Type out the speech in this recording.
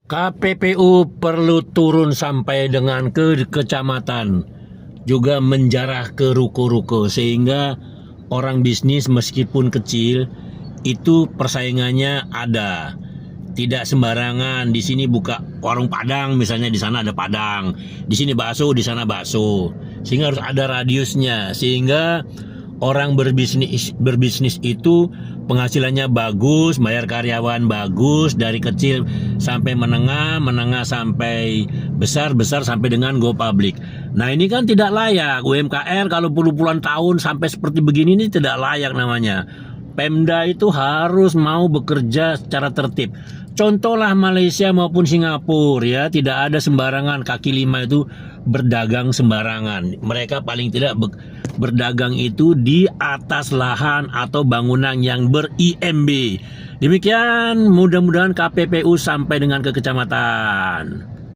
KPPU perlu turun sampai dengan ke kecamatan, juga menjarah ke ruko-ruko, sehingga orang bisnis meskipun kecil itu persaingannya ada. Tidak sembarangan di sini buka warung Padang, misalnya di sana ada Padang, di sini bakso, di sana bakso. Sehingga harus ada radiusnya, sehingga orang berbisnis itu penghasilannya bagus, bayar karyawan bagus, dari kecil sampai menengah, menengah sampai besar, besar sampai dengan go public. Nah ini kan tidak layak. UMKM kalau puluhan tahun sampai seperti begini ini tidak layak namanya. Pemda itu harus mau bekerja secara tertib. Contohlah Malaysia maupun Singapura, ya, tidak ada sembarangan kaki lima itu berdagang sembarangan. Mereka paling tidak berdagang itu di atas lahan atau bangunan yang ber-IMB. Demikian, mudah-mudahan KPPU sampai dengan ke kecamatan.